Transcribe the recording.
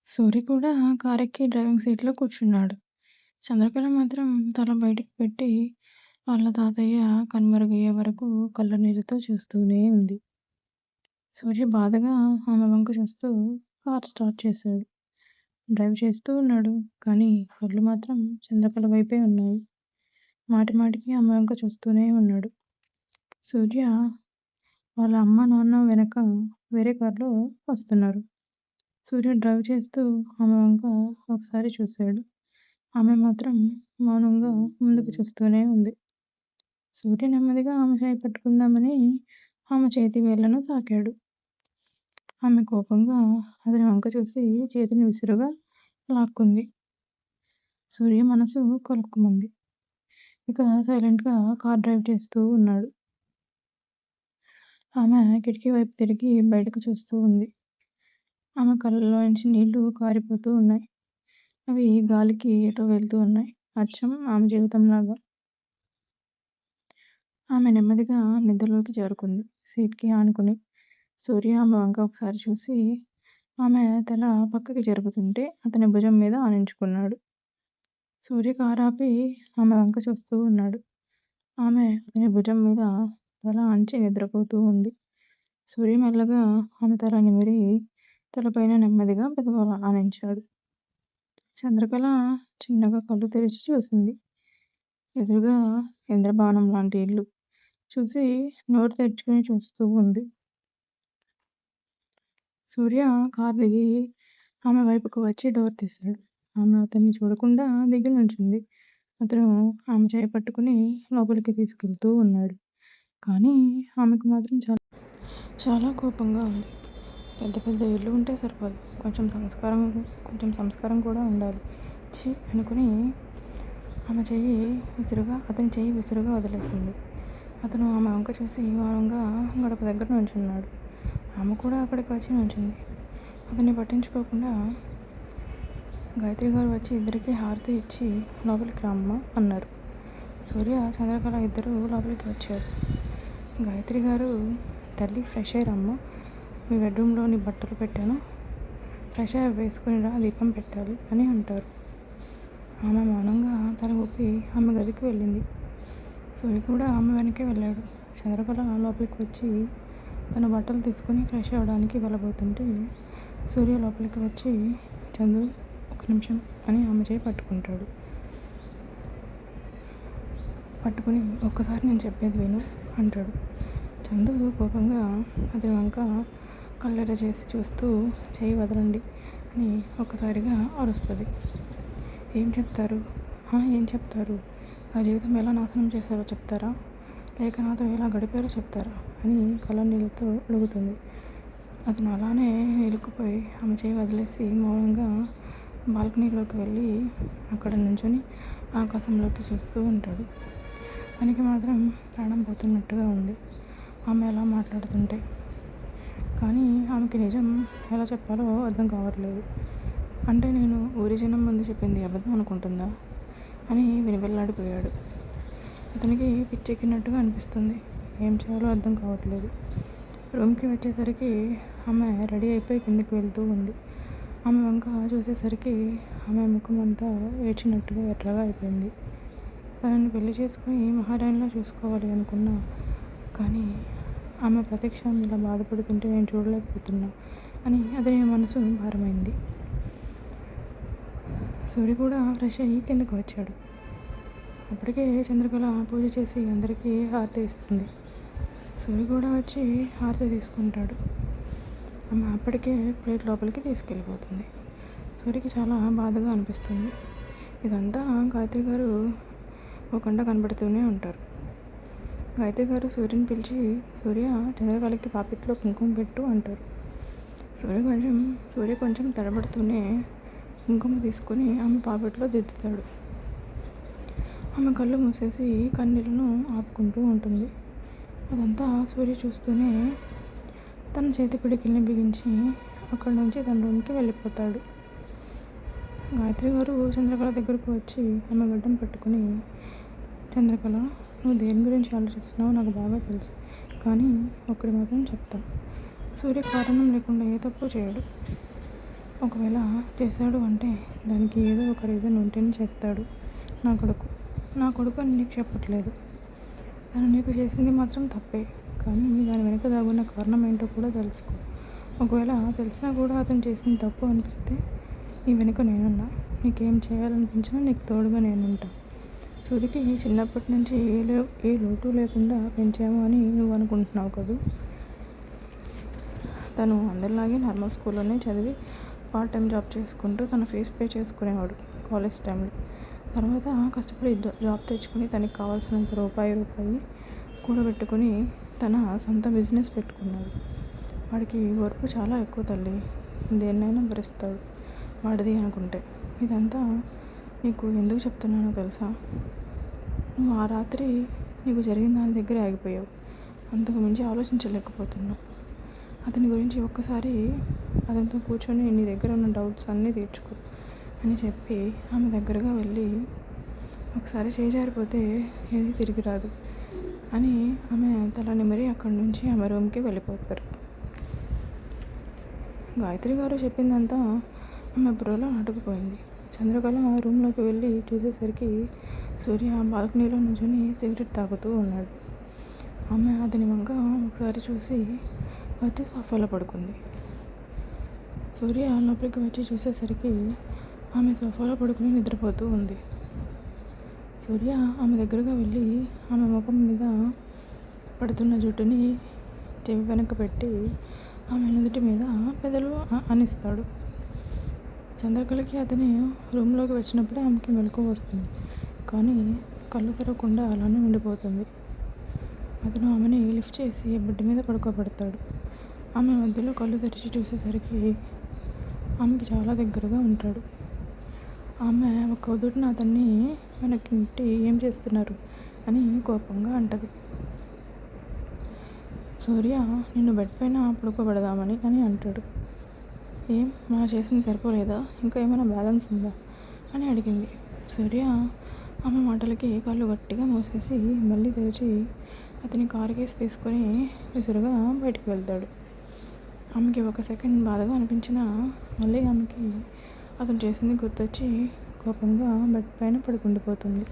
సూరి కూడా కారెక్కి డ్రైవింగ్ సీట్‌లో కూర్చున్నాడు. చంద్రకళ మాత్రం తల బయటికి పెట్టి వాళ్ళ తాతయ్య కనుమరుగయ్యే వరకు కళ్ళనీళ్ళతో చూస్తూనే ఉంది. సూర్య బాధగా ఆమె వంక చూస్తూ కారు స్టార్ట్ చేశాడు. డ్రైవ్ చేస్తూ ఉన్నాడు. కానీ కళ్ళు మాత్రం చంద్రకళ వైపే ఉన్నాయి. మాటిమాటికి ఆమె వంక చూస్తూనే ఉన్నాడు. సూర్య వాళ్ళ అమ్మ, నాన్న వెనక వేరే కారులో వస్తున్నారు. సూర్య డ్రైవ్ చేస్తూ ఆమె వంక ఒకసారి చూశాడు. ఆమె మాత్రం మౌనంగా ముందుకు చూస్తూనే ఉంది. సూర్య నెమ్మదిగా ఆమె చేయి పట్టుకుందామని ఆమె చేతి వేళ్ళను తాకాడు. ఆమె కోపంగా అతని వంక చూసి చేతిని విసురుగా లాక్కుంది. సూర్య మనసు కలుక్కుమంది. ఇక సైలెంట్గా కార్ డ్రైవ్ చేస్తూ ఉన్నాడు. ఆమె కిటికీ వైపు తిరిగి బయటకు చూస్తూ ఉంది. ఆమె కళ్ళలోంచి నీళ్లు కారిపోతూ ఉన్నాయి. అవి గాలికి ఎటో వెళ్తూ ఉన్నాయి. అచ్చం ఆమె జీవితంలాగా. ఆమె నెమ్మదిగా నిద్రలోకి జారుకుంది. సీట్‌కి ఆనుకుని. సూర్య ఆమె వంక ఒకసారి చూసి ఆమె తల పక్కకి జరుపుతుంటే అతని భుజం మీద ఆనించుకున్నాడు. సూర్య కారాపి ఆమె వంక చూస్తూ ఉన్నాడు. ఆమె అతని భుజం మీద తల ఆంచి నిద్రపోతూ ఉంది. సూర్య మెల్లగా ఆమె తల నిమిరి తలపైన నెమ్మదిగా పెదవులు ఆనించాడు. చంద్రకళ చిన్నగా కళ్ళు తెరిచి చూసింది. ఎదురుగా ఇంద్రభవనం లాంటి ఇల్లు చూసి నోరు తెరుచుకుని చూస్తూ ఉంది. సూర్య కారు దిగి ఆమె వైపుకు వచ్చి డోర్ తీశాడు. ఆమె అతన్ని చూడకుండా దిగి నుంచుంది. అతను ఆమె చేయి పట్టుకుని లోపలికి తీసుకెళ్తూ ఉన్నాడు. కానీ ఆమెకు మాత్రం చాలా కోపంగా ఉంది. పెద్ద పెద్ద ఇల్లు ఉంటే సరిపోదు. కొంచెం సంస్కారం కూడా ఉండాలి. ఛీ అనుకుని అతని చెయ్యి విసురుగా వదిలేసింది. అతను ఆమె వంక చూసి మౌనంగా గడప దగ్గర నుంచున్నాడు. ఆమె కూడా అక్కడికి వచ్చి నుంచుంది. అతన్ని పట్టించుకోకుండా గాయత్రి గారు వచ్చి ఇద్దరికి హారతి ఇచ్చి లోపలికి రమ్మా అన్నారు. సూర్య, చంద్రకళ ఇద్దరు లోపలికి వచ్చారు. గాయత్రి గారు, తల్లి ఫ్రెష్ అయ్యారమ్మా, మీ బెడ్రూమ్లో నీ బట్టలు పెట్టాను, ఫ్రెష్ అయ్యి వేసుకుని రా, దీపం పెట్టాలి అని అంటారు. ఆమె మౌనంగా తల ఊపి ఆమె గదికి వెళ్ళింది. సూర్య కూడా ఆమె వెనకే వెళ్ళాడు. చంద్రకళ లోపలికి వచ్చి తన బట్టలు తీసుకుని ఫ్రెష్ అవ్వడానికి వెళ్ళబోతుంటే సూర్య లోపలికి వచ్చి, చందు ఒక నిమిషం అని ఆమె చేయి పట్టుకుంటాడు. పట్టుకుని ఒక్కసారి నేను చెప్పేది విను అంటాడు. చందు కోపంగా అతని వంక కళ్ళెర చేసి చూస్తూ చేయి వదలండి అని ఒక్కసారిగా అరుస్తుంది. ఏం చెప్తారు? ఆ జీవితం ఎలా నాశనం చేశారో చెప్తారా, లేక నాతో ఎలా గడిపారో చెప్తారా అని కళ్ళనీళ్ళతో అడుగుతుంది. అతను అలానే ఇరుక్కుపోయి ఆమె చేయి వదిలేసి మౌనంగా బాల్కనీలోకి వెళ్ళి అక్కడ నుంచొని ఆకాశంలోకి చూస్తూ ఉంటాడు. తనకి మాత్రం ప్రాణం పోతున్నట్టుగా ఉంది ఆమె ఎలా మాట్లాడుతుంటే. కానీ ఆమెకి నిజం ఎలా చెప్పాలో అర్థం కావట్లేదు. అంటే నేను ఊరి జనం ముందు చెప్పింది అబద్ధం అనుకుంటుందా అని వినివెల్లాడిపోయాడు. అతనికి పిచ్చెక్కినట్టుగా అనిపిస్తుంది. ఏం చేయాలో అర్థం కావట్లేదు. రూమ్కి వచ్చేసరికి ఆమె రెడీ అయిపోయి కిందకి వెళ్తూ ఉంది. ఆమె వంక చూసేసరికి ఆమె ముఖం అంతా ఏడ్చినట్టుగా ఎర్రగా అయిపోయింది. తనని పెళ్లి చేసుకుని మహారాణిలా చూసుకోవాలి అనుకున్నా, కానీ ఆమె ప్రతిక్షణం ఇలా బాధపడుతుంటే నేను చూడలేకపోతున్నా అని అతని మనసు భారమైంది. సూర్య కూడా ఫ్రెష్ అయ్యి కిందకు వచ్చాడు. అప్పటికే చంద్రకళ పూజ చేసి అందరికీ హారతి ఇస్తుంది. సూర్య కూడా వచ్చి హారతి తీసుకుంటాడు. ఆమె అప్పటికే ప్లేట్ లోపలికి తీసుకెళ్ళిపోతుంది. సూర్యకి చాలా బాధగా అనిపిస్తుంది. ఇదంతా గాయత్రి గారు ఒక కనబడుతూనే ఉంటారు. గాయత్రి గారు సూర్యని పిలిచి, సూర్య, చంద్రకళకి పాపిట్లో కుంకుమ పెట్టు అంటారు. సూర్య కొంచెం తడబడుతూనే కుంకుమ తీసుకుని ఆమె పాపిట్లో దిద్దుతాడు. ఆమె కళ్ళు మూసేసి కన్నీళ్లను ఆపుకుంటూ ఉంటుంది. అదంతా సూర్య చూస్తూనే తన చేతి పిడికిల్ని బిగించి అక్కడి నుంచి తన రూమ్కి వెళ్ళిపోతాడు. గాయత్రి గారు చంద్రకళ దగ్గరకు వచ్చి ఆమె గడ్డం పట్టుకుని, చంద్రకళ, నువ్వు దేని గురించి ఆలోచిస్తున్నావో నాకు బాగా తెలుసు, కానీ ఒక్కడి మాత్రం చెప్తా, సూర్య కారణం లేకుండా ఏ తప్పు చేయడు. ఒకవేళ చేశాడు అంటే దానికి ఏదో ఒక రీజన్ ఉంటేనే చేస్తాడు. నా కొడుకు నా కొడుకు అని నీకు చెప్పట్లేదు. తను నీకు చేసింది మాత్రం తప్పే, కానీ దాని వెనుక దాగున్న కారణం ఏంటో కూడా తెలుసుకో. ఒకవేళ తెలిసినా కూడా అతను చేసింది తప్పు అనిపిస్తే నీ వెనుక నేనున్నా. నీకేం చేయాలనిపించినా నీకు తోడుగా నేనుంటా. సూరికి చిన్నప్పటి నుంచి ఏ లోటు లేకుండా పెంచాము అని నువ్వు అనుకుంటున్నావు కదూ. తను అందరిలాగే నార్మల్ స్కూల్లోనే చదివి పార్ట్ టైం జాబ్ చేసుకుంటూ తన ఫీజు పే చేసుకునేవాడు కాలేజ్ టైంలో. తర్వాత కష్టపడి జాబ్ తెచ్చుకొని తనకి కావాల్సినంత రూపాయి కూడబెట్టుకొని తన సొంత బిజినెస్ పెట్టుకున్నాడు. వాడికి ఓర్పు చాలా ఎక్కువ తల్లి, దేన్నైనా భరిస్తాడు వాడిది అనుకుంటే. ఇదంతా నీకు ఎందుకు చెప్తున్నానో తెలుసా? నువ్వు ఆ రాత్రి నీకు జరిగిన దాని దగ్గర ఆగిపోయావు. అంతకు మించి ఆలోచించలేకపోతున్నావు. అతని గురించి ఒక్కసారి అతనితో కూర్చొని నీ దగ్గర ఉన్న డౌట్స్ అన్నీ తీర్చుకో అని చెప్పి ఆమె దగ్గరగా వెళ్ళి, ఒకసారి చేజారిపోతే ఏది తిరిగి రాదు అని ఆమె తల నిమిరి అక్కడి నుంచి ఆమె రూమ్కి వెళ్ళిపోతారు. గాయత్రి గారు చెప్పిందంతా ఆమె బుర్రలో నాటుకుపోయింది. చంద్రకళ రూమ్లోకి వెళ్ళి చూసేసరికి సూర్య బాల్కనీలో నుంచొని సిగరెట్ తాగుతూ ఉన్నాడు. ఆమె అతని వంక ఒకసారి చూసి వచ్చి సోఫాలో పడుకుంది. సూర్య లోపలికి వచ్చి చూసేసరికి ఆమె సోఫాలో పడుకుని నిద్రపోతూ ఉంది. సూర్య ఆమె దగ్గరగా వెళ్ళి ఆమె ముఖం మీద పడుతున్న జుట్టుని చెవి వెనక పెట్టి ఆమె నుదుటి మీద పెదలు అనిస్తాడు. చంద్రకళకి అతని రూమ్లోకి వచ్చినప్పుడే ఆమెకి మెలకువ వస్తుంది, కానీ కళ్ళు తెరవకుండా అలానే ఉండిపోతుంది. అతను ఆమెని లిఫ్ట్ చేసి బెడ్ మీద పడుకోబెడతాడు. ఆమె మధ్యలో కళ్ళు తెరిచి చూసేసరికి ఆమెకి చాలా దగ్గరగా ఉంటాడు. ఆమె ఒక ఉదుటిన అతన్ని వెనక్కి నెట్టి ఏం చేస్తున్నారు అని కోపంగా అంటది. సూర్య నిన్ను బెడ్ పైన పడుకోబెడదామని అని అంటాడు. ఏం మనం చేసింది సరిపోలేదా, ఇంకా ఏమైనా బ్యాలెన్స్ ఉందా అని అడిగింది. సూర్య ఆమె మాటలకి కళ్ళు గట్టిగా మూసేసి మళ్ళీ తెరిచి అతని కారు కేసు తీసుకొని విసురుగా బయటికి వెళ్తాడు. ఆమెకి ఒక సెకండ్ బాధగా అనిపించినా మళ్ళీ ఆమెకి అతను చేసింది గుర్తొచ్చి కోపంగా బెడ్ పైన పడుకుండిపోతుంది.